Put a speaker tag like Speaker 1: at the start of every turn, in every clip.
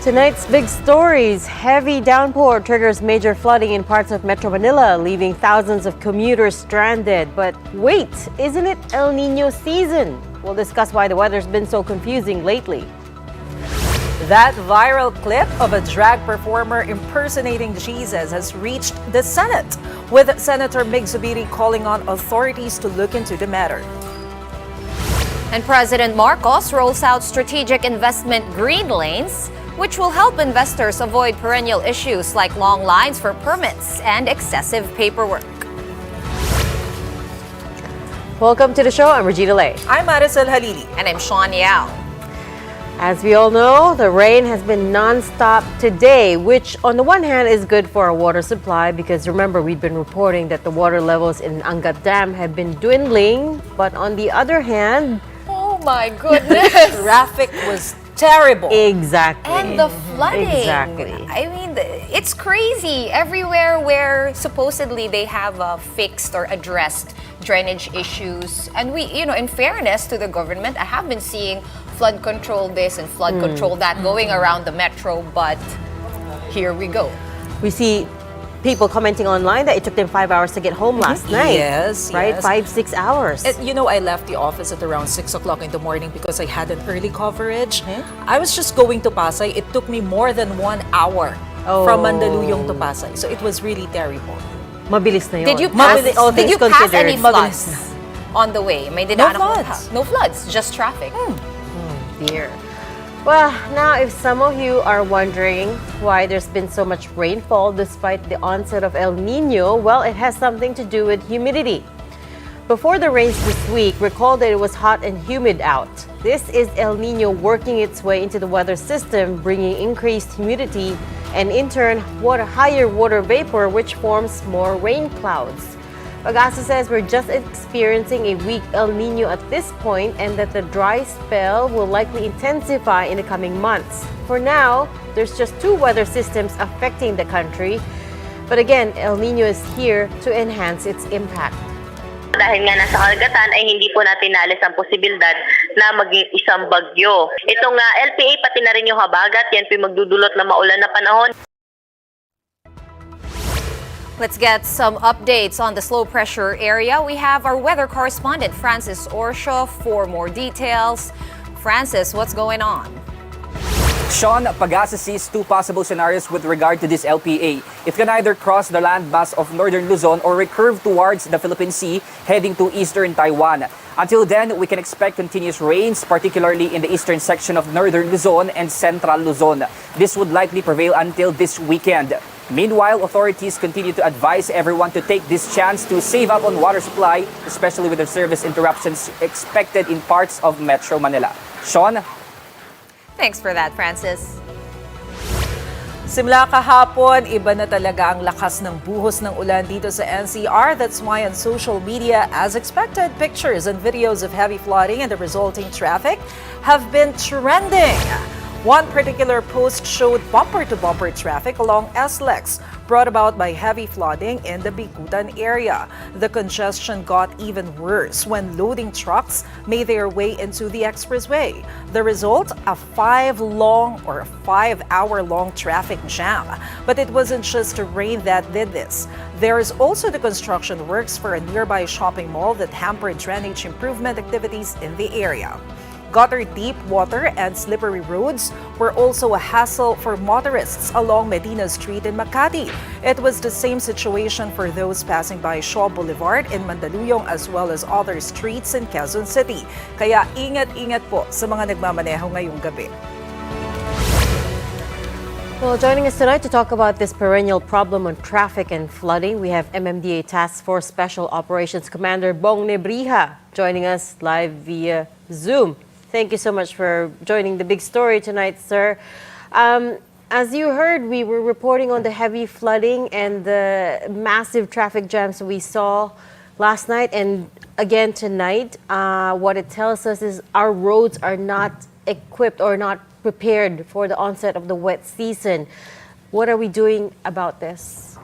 Speaker 1: Tonight's big stories. Heavy downpour triggers major flooding in parts of Metro Manila, leaving thousands of commuters stranded. But wait, isn't it El Nino season? We'll discuss why the weather's been so confusing lately.
Speaker 2: That viral clip of a drag performer impersonating Jesus has reached the Senate, with Senator Mig Zubiri calling on authorities to look into the matter.
Speaker 3: And President Marcos rolls out strategic investment green lanes, which will help investors avoid perennial issues like long lines for permits and excessive paperwork.
Speaker 1: Welcome to the show. I'm Regina Lay.
Speaker 2: I'm Maricel Halili.
Speaker 3: And I'm Sean Yao.
Speaker 1: As we all know, the rain has been non-stop today, which on the one hand is good for our water supply because remember, we've been reporting that the water levels in Angat Dam have been dwindling. But on the other hand,
Speaker 3: oh my goodness.
Speaker 2: Traffic was terrible.
Speaker 1: exactly.
Speaker 3: And the flooding.
Speaker 1: Exactly.
Speaker 3: I mean, it's crazy. Everywhere where supposedly they have fixed or addressed drainage issues. And we, in fairness to the government, I have been seeing flood control this and flood control that going around the metro. But here we go.
Speaker 1: We see people commenting online that it took them 5 hours to get home last night.
Speaker 2: Yes,
Speaker 1: right?
Speaker 2: yes.
Speaker 1: 5-6 hours.
Speaker 2: I left the office at around 6 o'clock in the morning because I had an early coverage. I was just going to Pasay. It took me more than 1 hour from Mandaluyong to Pasay. So it was really terrible.
Speaker 1: Mabilis na yun.
Speaker 3: Did you pass,
Speaker 1: All
Speaker 3: did
Speaker 1: things
Speaker 3: you pass any
Speaker 1: considered.
Speaker 3: floods on the way? May
Speaker 2: No floods.
Speaker 3: No floods, just traffic.
Speaker 1: Dear. Well, now if some of you are wondering why there's been so much rainfall despite the onset of El Nino, well, it has something to do with humidity. Before the rains this week, recall that it was hot and humid out. This is El Nino working its way into the weather system, bringing increased humidity and in turn, higher water vapor, which forms more rain clouds. Pag-asa says we're just experiencing a weak El Nino at this point and that the dry spell will likely intensify in the coming months. For now, there's just two weather systems affecting the country. But again, El Nino is here to enhance its impact.
Speaker 4: Dahil nga nasa karagatan ay hindi po natin naalis ang posibilidad na maging isang bagyo. Itong LPA pati na rin yung habagat, yan po magdudulot na maulan na panahon.
Speaker 3: Let's get some updates on the slow pressure area. We have our weather correspondent, Francis Orsho, for more details. Francis, what's going on?
Speaker 5: Sean, Pag-asa sees two possible scenarios with regard to this LPA. It can either cross the landmass of northern Luzon or recurve towards the Philippine Sea, heading to eastern Taiwan. Until then, we can expect continuous rains, particularly in the eastern section of northern Luzon and central Luzon. This would likely prevail until this weekend. Meanwhile, authorities continue to advise everyone to take this chance to save up on water supply, especially with the service interruptions expected in parts of Metro Manila. Sean?
Speaker 3: Thanks for that, Francis.
Speaker 2: Simula kahapon, iba na talaga ang lakas ng buhos ng ulan dito sa NCR. That's why on social media, as expected, pictures and videos of heavy flooding and the resulting traffic have been trending. One particular post showed bumper-to-bumper traffic along SLEX, brought about by heavy flooding in the Bikutan area. The congestion got even worse when loading trucks made their way into the expressway. The result, a 5-hour-long traffic jam. But it wasn't just the rain that did this. There is also the construction works for a nearby shopping mall that hampered drainage improvement activities in the area. Gutter deep water and slippery roads were also a hassle for motorists along Medina Street in Makati. It was the same situation for those passing by Shaw Boulevard in Mandaluyong as well as other streets in Quezon City. Kaya ingat-ingat po sa mga nagmamaneho ngayong gabi.
Speaker 1: Well, joining us tonight to talk about this perennial problem on traffic and flooding, we have MMDA Task Force Special Operations Commander Bong Nebrija joining us live via Zoom. Thank you so much for joining the big story tonight, sir. As you heard, we were reporting on the heavy flooding and the massive traffic jams we saw last night and again tonight. What it tells us is our roads are not equipped or not prepared for the onset of the wet season. What are we doing about this?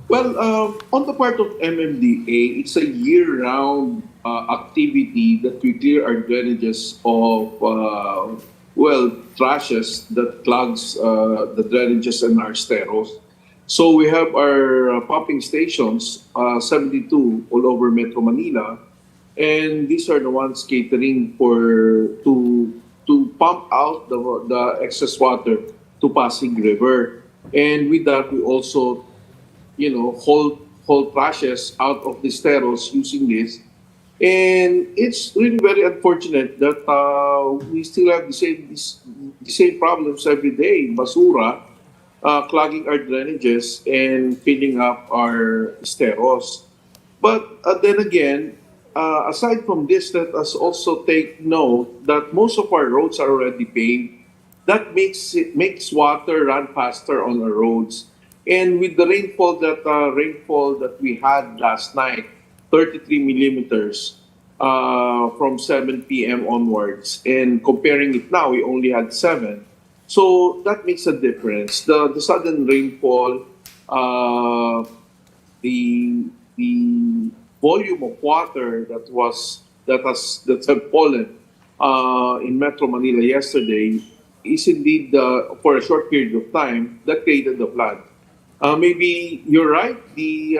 Speaker 6: Well, on the part of MMDA, it's a year-round activity that we clear our drainages of trashes that clogs the drainages and our steros. So we have our pumping stations, 72 all over Metro Manila, and these are the ones catering for to pump out the excess water to Pasig River. And with that, we also, haul trashes out of the steros using this. And it's really very unfortunate that we still have the same problems every day. Basura, clogging our drainages and filling up our steros. But then again, aside from this, let us also take note that most of our roads are already paved. That makes water run faster on our roads. And with the rainfall that we had last night, 33 millimeters from 7 p.m. onwards, and comparing it now, we only had 7. So that makes a difference. The sudden rainfall, the volume of water that have fallen in Metro Manila yesterday is indeed for a short period of time that created the flood. Maybe you're right. The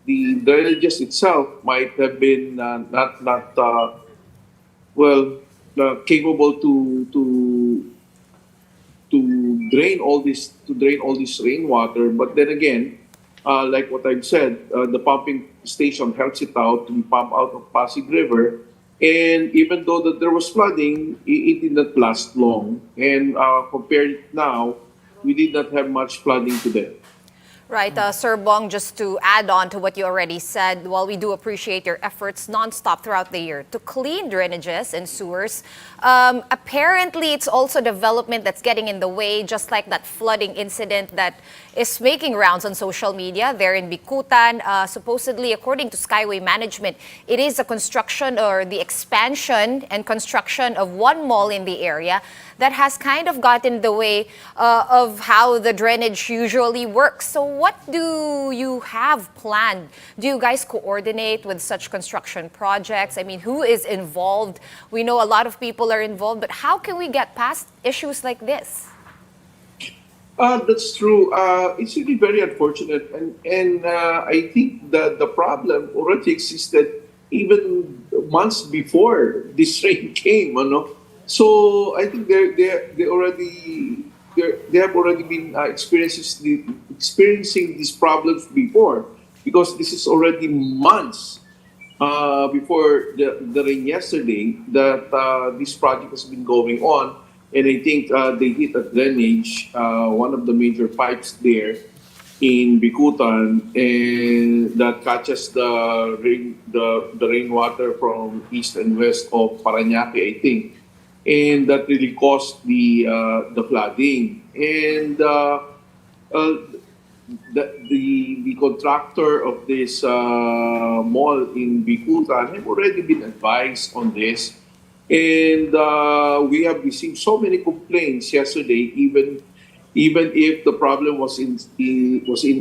Speaker 6: drainages itself might have been not capable to drain all this rainwater. But then again, like what I've said, the pumping station helps it out to be pumped out of Pasig River. And even though that there was flooding, it did not last long. And compared now, we did not have much flooding today.
Speaker 3: Right, Sir Bong, just to add on to what you already said, while we do appreciate your efforts nonstop throughout the year to clean drainages and sewers, apparently it's also development that's getting in the way, just like that flooding incident that is making rounds on social media there in Bicutan. Supposedly, according to Skyway Management, it is a construction or the expansion and construction of one mall in the area that has kind of gotten in the way of how the drainage usually works. So what do you have planned? Do you guys coordinate with such construction projects? I mean, who is involved? We know a lot of people are involved, but how can we get past issues like this?
Speaker 6: That's true. It's really very unfortunate, and I think that the problem already existed even months before this rain came. So I think they have already been experiencing these problems before, because this is already months before the rain yesterday that this project has been going on. And I think they hit a drainage, one of the major pipes there in Bicutan, and that catches the rainwater from east and west of Parañaque, I think, and that really caused the flooding. And the contractor of this mall in Bicutan have already been advised on this. And we have received so many complaints yesterday, even if the problem was in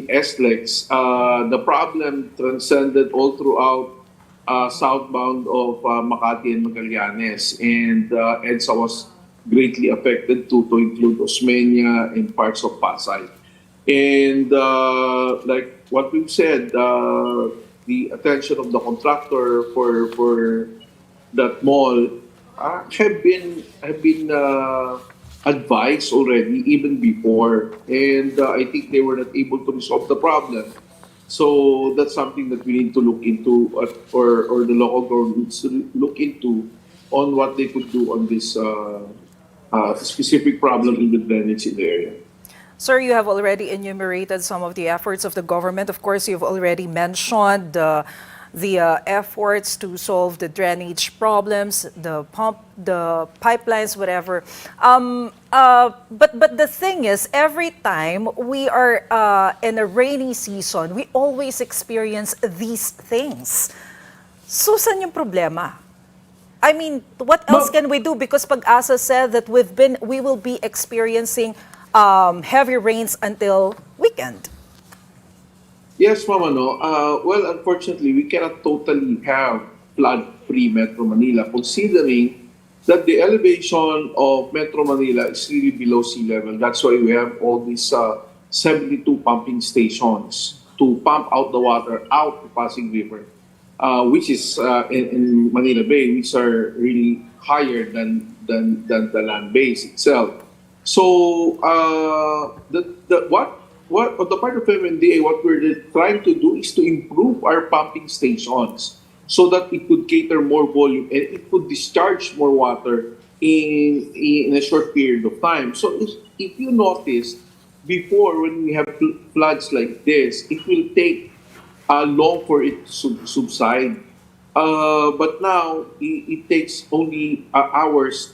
Speaker 6: SLEX, the problem transcended all throughout southbound of Makati and Magallanes, and EDSA was greatly affected to include Osmeña and parts of Pasay. And like what we've said, the attention of the contractor for that mall have been advised already even before, and I think they were not able to resolve the problem. So that's something that we need to look into, or the local governments to look into, on what they could do on this specific problem in the drainage in the area.
Speaker 2: Sir, you have already enumerated some of the efforts of the government. Of course, you've already mentioned the efforts to solve the drainage problems, the pipelines, whatever. But the thing is, every time we are in a rainy season, we always experience these things. So, saan yung problema? I mean, what else can we do? Because Pag-asa said that we will be experiencing heavy rains until weekend.
Speaker 6: Yes, Mama, no. Well, unfortunately, we cannot totally have flood-free Metro Manila, considering that the elevation of Metro Manila is really below sea level. That's why we have all these 72 pumping stations to pump out the water out to Pasig River, which is in Manila Bay, which are really higher than the land base itself. So what on the part of MMDA, what we're trying to do is to improve our pumping stations so that it could cater more volume and it could discharge more water in a short period of time. So if you notice, before when we have floods like this, it will take long for it to subside. But now it takes only hours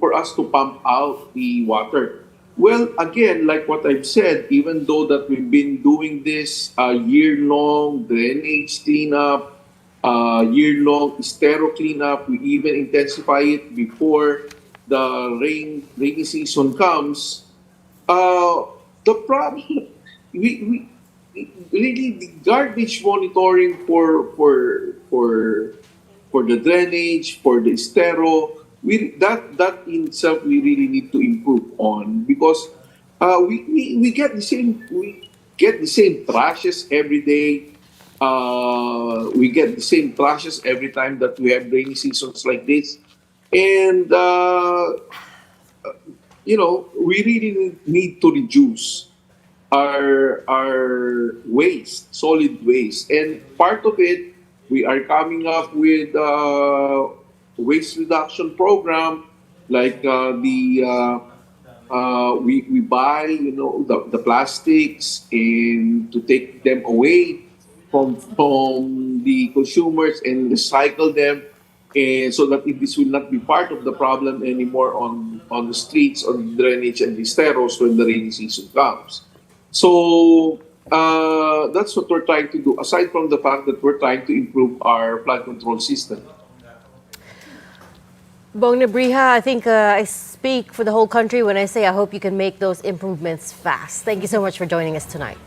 Speaker 6: for us to pump out the water. Well, again, like what I've said, even though that we've been doing this year-long drainage cleanup, year-long estero cleanup, we even intensify it before the rainy season comes. The problem, we really the garbage monitoring for the drainage, for the estero, that in itself we really need to improve on, because we get the same trashes every day. We get the same trashes every time that we have rainy seasons like this, and we really need to reduce our waste, solid waste, and part of it we are coming up with waste reduction program, like we buy the plastics and to take them away from the consumers and recycle them, and so that this will not be part of the problem anymore on the streets, on the drainage and the steros when the rainy season comes. So that's what we're trying to do, aside from the fact that we're trying to improve our flood control system.
Speaker 1: Bong Nebrija, I think I speak for the whole country when I say I hope you can make those improvements fast. Thank you so much for joining us tonight.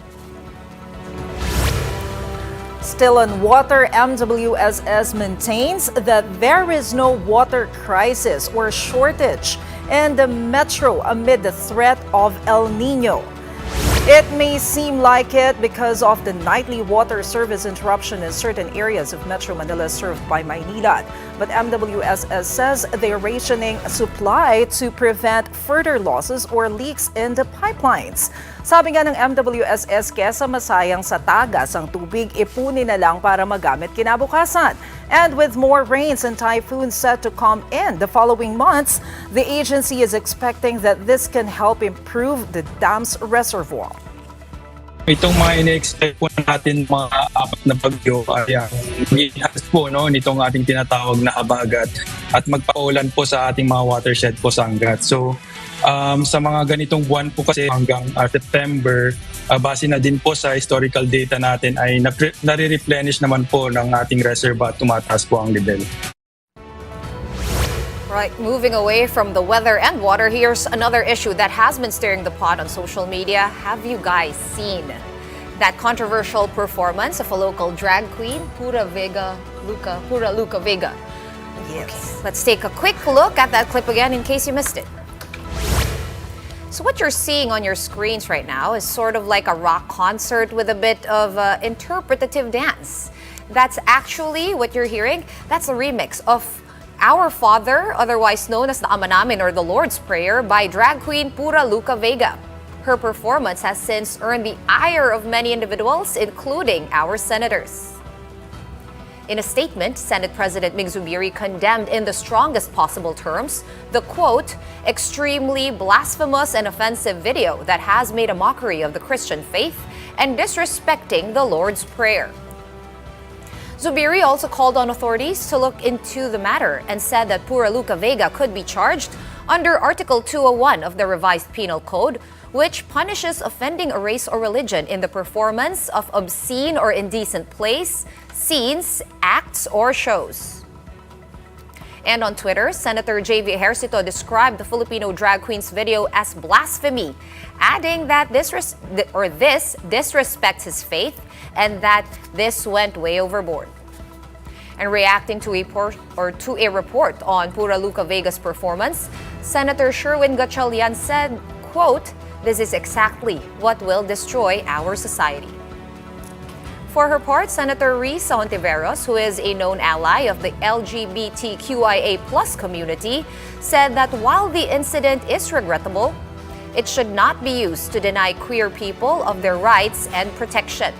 Speaker 2: Still on water, MWSS maintains that there is no water crisis or shortage in the metro amid the threat of El Nino. It may seem like it because of the nightly water service interruption in certain areas of Metro Manila served by Maynilad. But MWSS says they're rationing supply to prevent further losses or leaks in the pipelines. Sabi nga ng MWSS, kesa masayang sa tagas ang tubig, ipunin na lang para magamit kinabukasan. And with more rains and typhoons set to come in the following months, the agency is expecting that this can help improve the dam's reservoir.
Speaker 7: Itong mga ina-expect po natin mga apat na bagyo ay mag-enhance po nitong ating tinatawag na habagat at magpaulan po sa ating mga watershed po sa Angat. So sa mga ganitong buwan po kasi hanggang September, base na din po sa historical data natin ay nare-replenish naman po ng ating reservoir at tumataas po ang level.
Speaker 3: Right, moving away from the weather and water, here's another issue that has been stirring the pot on social media. Have you guys seen that controversial performance of a local drag queen, Pura Luca Vega?
Speaker 2: Yes.
Speaker 3: Okay, let's take a quick look at that clip again in case you missed it. So what you're seeing on your screens right now is sort of like a rock concert with a bit of interpretative dance. That's actually what you're hearing. That's a remix of Our Father, otherwise known as the Ama Namin or the Lord's Prayer, by drag queen Pura Luca Vega. Her performance has since earned the ire of many individuals, including our senators. In a statement, Senate President Mig Zubiri condemned in the strongest possible terms the, quote, extremely blasphemous and offensive video that has made a mockery of the Christian faith and disrespecting the Lord's Prayer. Zubiri also called on authorities to look into the matter and said that Pura Luca Vega could be charged under Article 201 of the revised Penal Code, which punishes offending a race or religion in the performance of obscene or indecent plays, scenes, acts, or shows. And on Twitter, Senator J.V. Ejercito described the Filipino drag queen's video as blasphemy, adding that this disrespects his faith and that this went way overboard. And reacting to a report on Pura Luca Vega's performance, Senator Sherwin Gatchalian said, quote, "This is exactly what will destroy our society." For her part, Senator Risa Hontiveros, who is a known ally of the LGBTQIA+ community, said that while the incident is regrettable, it should not be used to deny queer people of their rights and protection.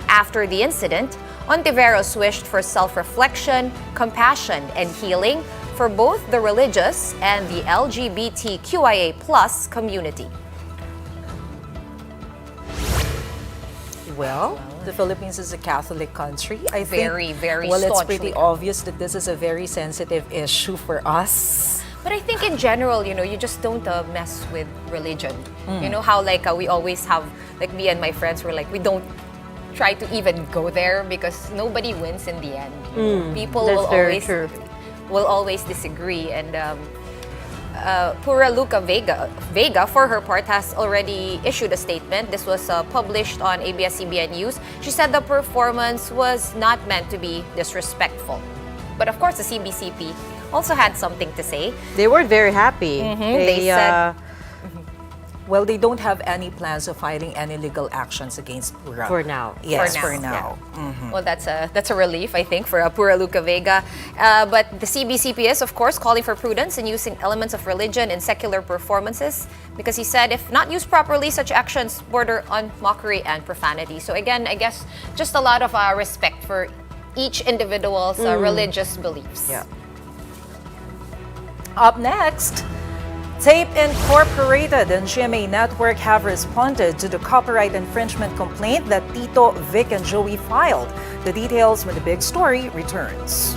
Speaker 3: After the incident, Hontiveros wished for self-reflection, compassion, and healing for both the religious and the LGBTQIA+ community.
Speaker 2: Well, the Philippines is a Catholic country. I think,
Speaker 3: Very, very
Speaker 2: well, it's
Speaker 3: staunchly.
Speaker 2: pretty obvious that this is a very sensitive issue for us.
Speaker 3: But I think in general, you just don't mess with religion. You know how we always have, like me and my friends were like, we don't try to even go there because nobody wins in the end. People
Speaker 1: That's
Speaker 3: will
Speaker 1: very
Speaker 3: always
Speaker 1: true.
Speaker 3: disagree, and Pura Luca Vega, for her part, has already issued a statement. This was published on ABS-CBN News. She said the performance was not meant to be disrespectful. But of course, the CBCP also had something to say.
Speaker 1: They weren't very happy.
Speaker 3: They said-
Speaker 2: Well, they don't have any plans of filing any legal actions against Pura.
Speaker 1: For now.
Speaker 2: Yes,
Speaker 3: For
Speaker 2: for
Speaker 3: now.
Speaker 2: now.
Speaker 3: Well, that's a relief, I think, for Pura Luca Vega. But the CBCP is, of course, calling for prudence in using elements of religion in secular performances because he said if not used properly, such actions border on mockery and profanity. So again, I guess just a lot of respect for each individual's religious beliefs.
Speaker 2: Yeah. Up next, Tape Incorporated and GMA Network have responded to the copyright infringement complaint that Tito, Vic, and Joey filed. The details when the big story returns.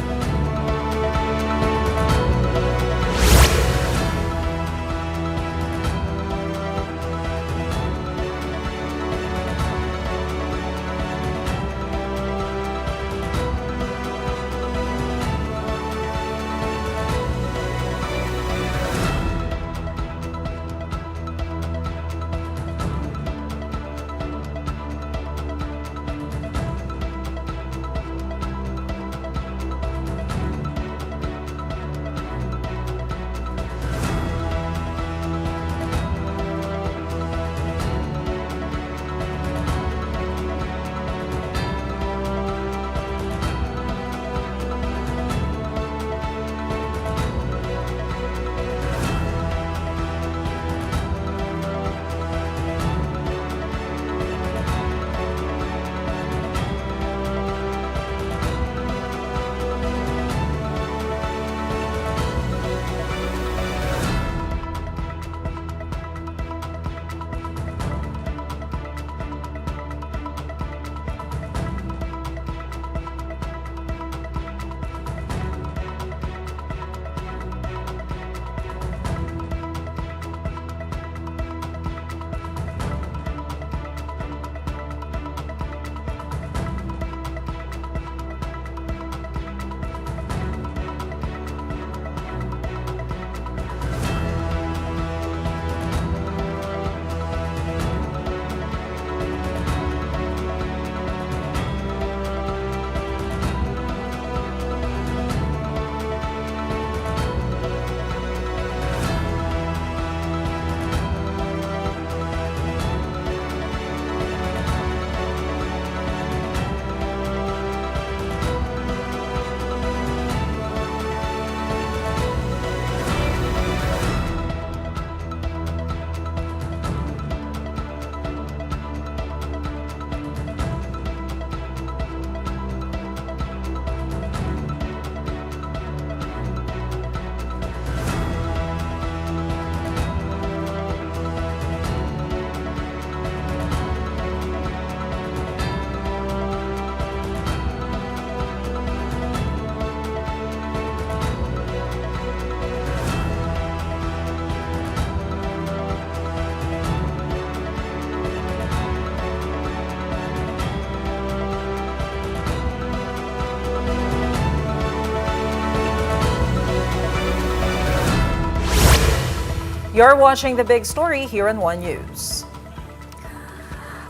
Speaker 2: You're watching The Big Story here on One News.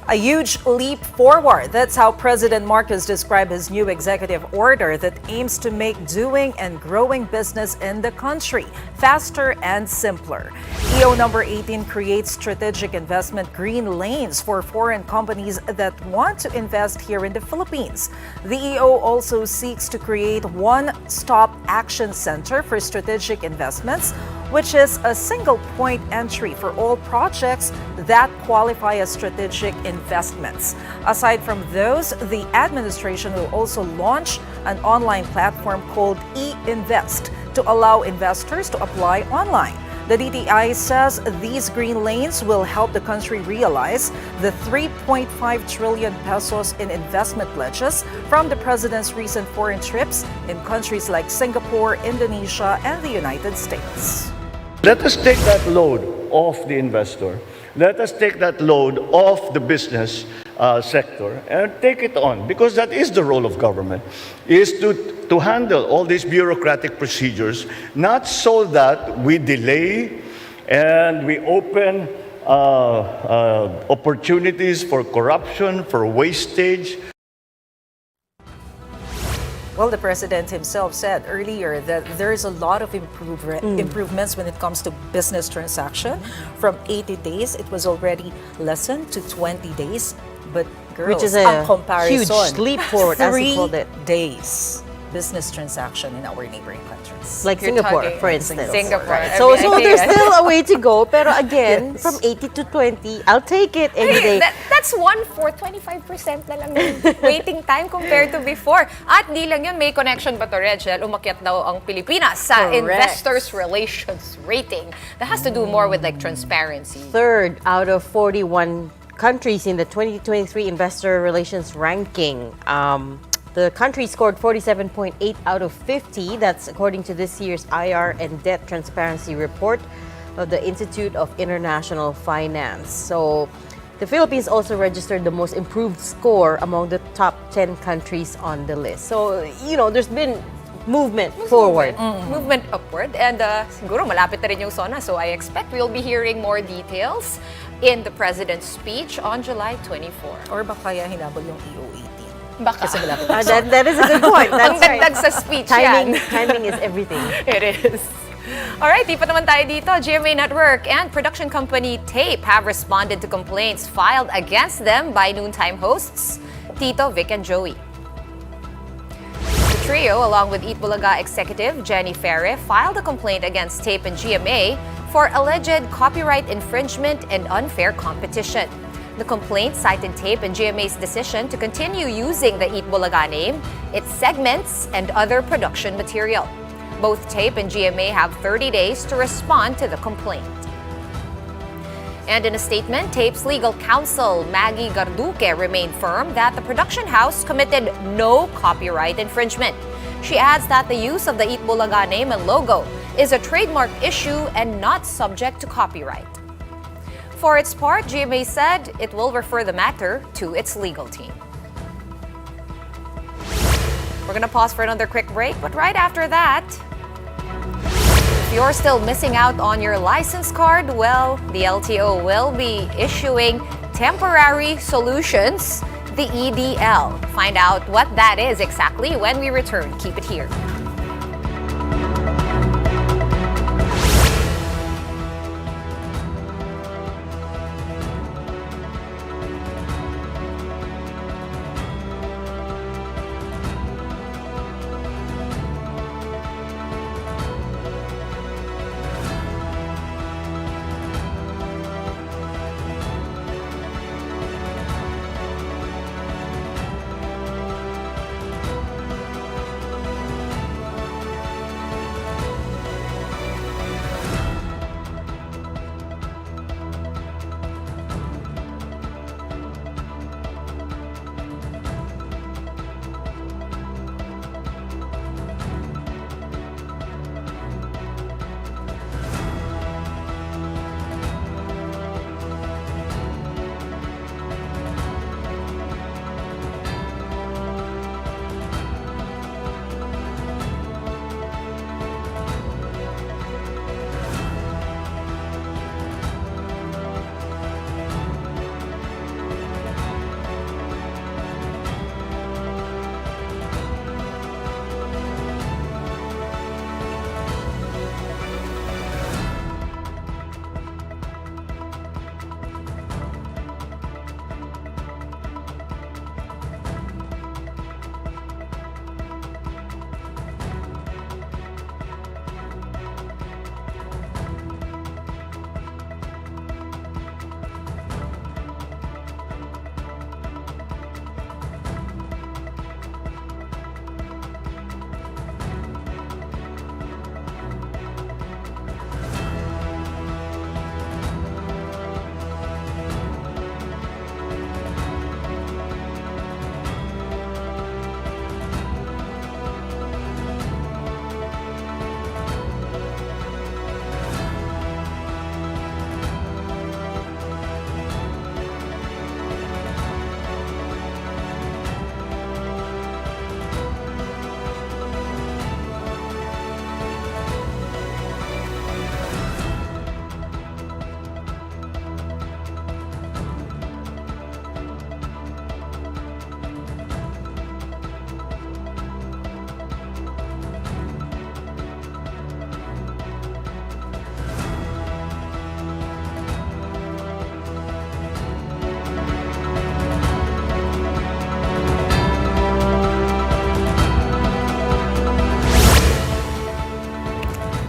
Speaker 2: A huge leap forward. That's how President Marcos described his new executive order that aims to make doing and growing business in the country faster and simpler. EO number 18 creates strategic investment green lanes for foreign companies that want to invest here in the Philippines. The EO also seeks to create one-stop action center for strategic investments, which is a single point entry for all projects that qualify as strategic investments. Aside from those, the administration will also launch an online platform called e-Invest to allow investors to apply online. The DTI says these green lanes will help the country realize the 3.5 trillion pesos in investment pledges from the president's recent foreign trips in countries like Singapore, Indonesia, and the United States.
Speaker 8: Let us take that load off the investor. Let us take that load off the business sector and take it on, because that is the role of government, is to handle all these bureaucratic procedures, not so that we delay and we open opportunities for corruption, for wastage.
Speaker 2: Well, the president himself said earlier that there is a lot of improvements when it comes to business transaction. From 80 days, it was already lessened to 20 days. But girls,
Speaker 1: Which is a
Speaker 2: ang comparison,
Speaker 1: huge leap forward, as he called it.
Speaker 2: 3 days business transaction in our neighboring countries.
Speaker 1: Like
Speaker 3: You're
Speaker 1: Singapore,
Speaker 3: talking
Speaker 1: for instance.
Speaker 3: Singapore.
Speaker 1: Right. So there's still a way to go. Pero again,
Speaker 2: Yes.
Speaker 1: from 80 to 20, I'll take it any day.
Speaker 3: That's 1/4, 25% na lang ng waiting time compared to before. At di lang yun, may connection ba to, Rachel? Umakyat daw ang Pilipinas sa
Speaker 1: Correct.
Speaker 3: Investors Relations rating. That has to do more with like transparency.
Speaker 1: Third out of 41 countries in the 2023 Investor Relations ranking. The country scored 47.8 out of 50. That's according to this year's IR and Debt Transparency Report of the Institute of International Finance. So the Philippines also registered the most improved score among the top 10 countries on the list. So, there's been movement forward.
Speaker 3: Movement upward. And siguro malapit na rin yung SONA. So I expect we'll be hearing more details in the President's speech on July 24.
Speaker 2: Or baka kaya hinabol yung EO18.
Speaker 3: Baka.
Speaker 2: Kasi malapit
Speaker 1: That is a good point.
Speaker 3: Ang
Speaker 1: That's right.
Speaker 3: dagdag sa speech
Speaker 1: Timing,
Speaker 3: yan.
Speaker 1: timing is everything.
Speaker 3: It is. Alright, di pa naman tayo dito. GMA Network and production company Tape have responded to complaints filed against them by noontime hosts Tito, Vic, and Joey. The trio, along with Eat Bulaga executive Jenny Ferre, filed a complaint against Tape and GMA for alleged copyright infringement and unfair competition. The complaint cited Tape and GMA's decision to continue using the Eat Bulaga name, its segments, and other production material. Both Tape and GMA have 30 days to respond to the complaint. And in a statement, Tape's legal counsel, Maggie Garduque, remained firm that the production house committed no copyright infringement. She adds that the use of the Eat Bulaga name and logo is a trademark issue and not subject to copyright. For its part, GMA said it will refer the matter to its legal team. We're going to pause for another quick break, but right after that, if you're still missing out on your license card, well, the LTO will be issuing temporary solutions, the EDL. Find out what that is exactly when we return. Keep it here.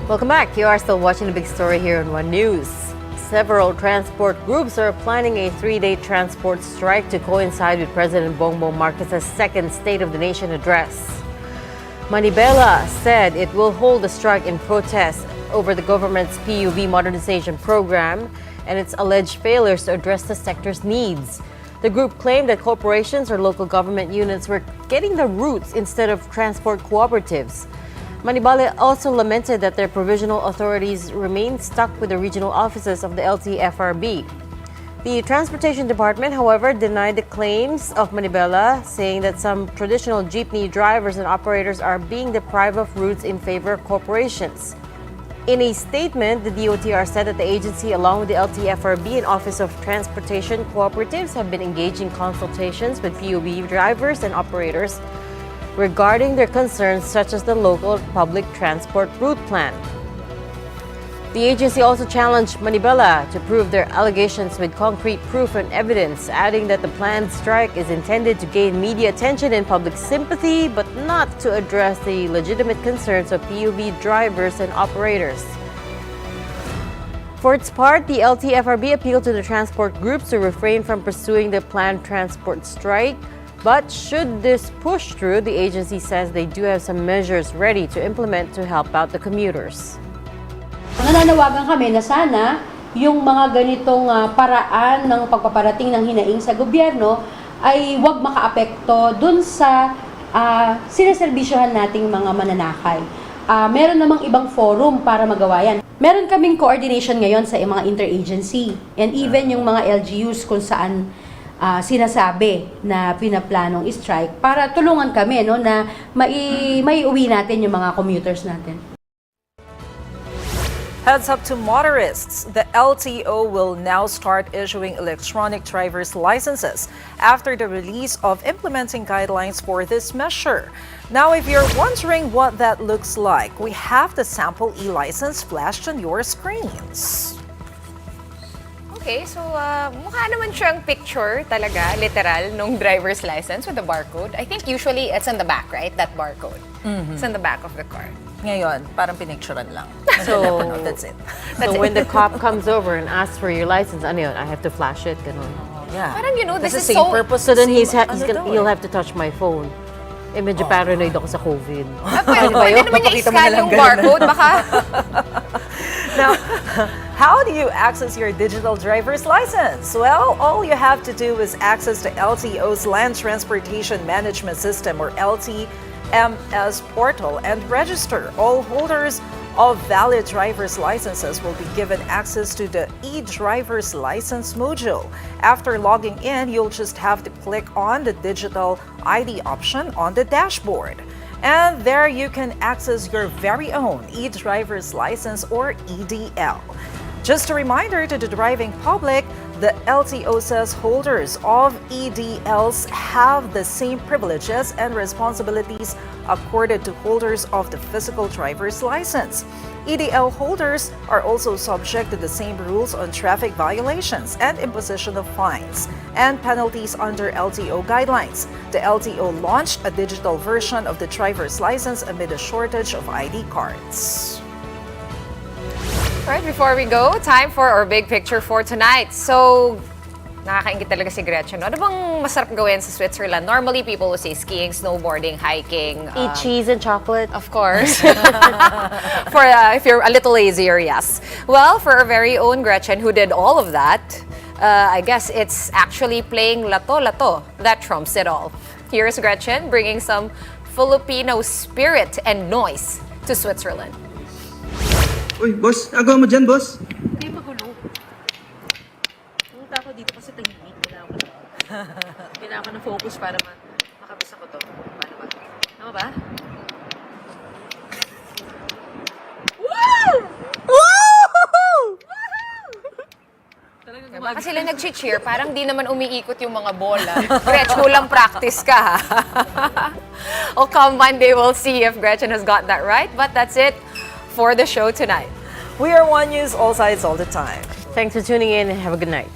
Speaker 1: Welcome back. You are still watching the big story here on One News. Several transport groups are planning a 3-day transport strike to coincide with President Bongbong Marcos's second State of the Nation address. Manibela said it will hold a strike in protest over the government's PUV modernization program and its alleged failures to address the sector's needs. The group claimed that corporations or local government units were getting the routes instead of transport cooperatives. Manibale also lamented that their provisional authorities remain stuck with the regional offices of the LTFRB. The Transportation Department, however, denied the claims of Manibela, saying that some traditional jeepney drivers and operators are being deprived of routes in favor of corporations. In a statement, the DOTR said that the agency, along with the LTFRB and Office of Transportation Cooperatives, have been engaged in consultations with PUV drivers and operators regarding their concerns such as the local public transport route plan. The agency also challenged Manibela to prove their allegations with concrete proof and evidence, adding that the planned strike is intended to gain media attention and public sympathy, but not to address the legitimate concerns of PUV drivers and operators. For its part, the LTFRB appealed to the transport groups to refrain from pursuing the planned transport strike. But should this push through, the agency says they do have some measures ready to implement to help out the commuters.
Speaker 9: Nananawagan kami na sana yung mga ganitong paraan ng pagpaparating ng hinaing sa gobyerno ay huwag makaapekto dun sa sineserbisyohan nating mga mananakay. Meron namang ibang forum para magawa yan. Meron kaming coordination ngayon sa mga interagency and even yung mga LGUs kung saan sinasabi na pinaplanong strike para tulungan kami no, na maiuwi natin yung mga commuters natin.
Speaker 2: Heads up to motorists. The LTO will now start issuing electronic driver's licenses after the release of implementing guidelines for this measure. Now, if you're wondering what that looks like, we have the sample e-license flashed on your screens.
Speaker 3: Okay, so mukha naman siyang picture talaga, literal, nung driver's license with the barcode. I think usually it's in the back, right? That barcode. It's in the back of the car.
Speaker 2: Ngayon, parang pinicturean lang.
Speaker 1: So,
Speaker 2: That's it.
Speaker 1: So when the cop comes over and asks for your license, ano yun? I have to flash it, ganun.
Speaker 2: Yeah.
Speaker 3: Parang, you know, this
Speaker 2: Kasi
Speaker 3: is
Speaker 2: same
Speaker 3: so...
Speaker 2: purpose.
Speaker 1: So then
Speaker 2: same
Speaker 1: he'll have to touch my phone. Eh, medyo paranoid ako sa COVID.
Speaker 3: Pwede naman niya i-scan yung barcode, baka...
Speaker 2: Now, how do you access your digital driver's license? Well, all you have to do is access the LTO's Land Transportation Management System, or LTMS portal, and register. All holders of valid driver's licenses will be given access to the e-driver's license module. After logging in, you'll just have to click on the digital ID option on the dashboard. And there you can access your very own e-driver's license, or EDL. Just a reminder to the driving public, the LTO says holders of EDLs have the same privileges and responsibilities accorded to holders of the physical driver's license. EDL holders are also subject to the same rules on traffic violations and imposition of fines and penalties under LTO guidelines. The LTO launched a digital version of the driver's license amid a shortage of ID cards.
Speaker 3: Alright, before we go, time for our big picture for tonight. So, nakakaingit talaga si Gretchen. Ano bang masarap gawin sa Switzerland? Normally, people will say skiing, snowboarding, hiking.
Speaker 1: Eat cheese and chocolate.
Speaker 3: Of course. For if you're a little lazier, yes. Well, for our very own Gretchen, who did all of that, I guess it's actually playing lato-lato that trumps it all. Here's Gretchen bringing some Filipino spirit and noise to Switzerland.
Speaker 10: Uy, boss, agaw mo dyan, boss?
Speaker 9: Hindi magulo. Pumunta ako dito kasi tahimik. Kailangan ko ng focus para makabisa ko to. Paano ba? Tama ba?
Speaker 3: Baka sila nag-cheer, parang di naman umiikot yung mga bola. Gretch, kulang practice ka. Oh, come Monday, we'll see if Gretchen has got that right. But that's it for the show tonight.
Speaker 2: We are One News, all sides, all the time.
Speaker 1: Thanks for tuning in and have a good night.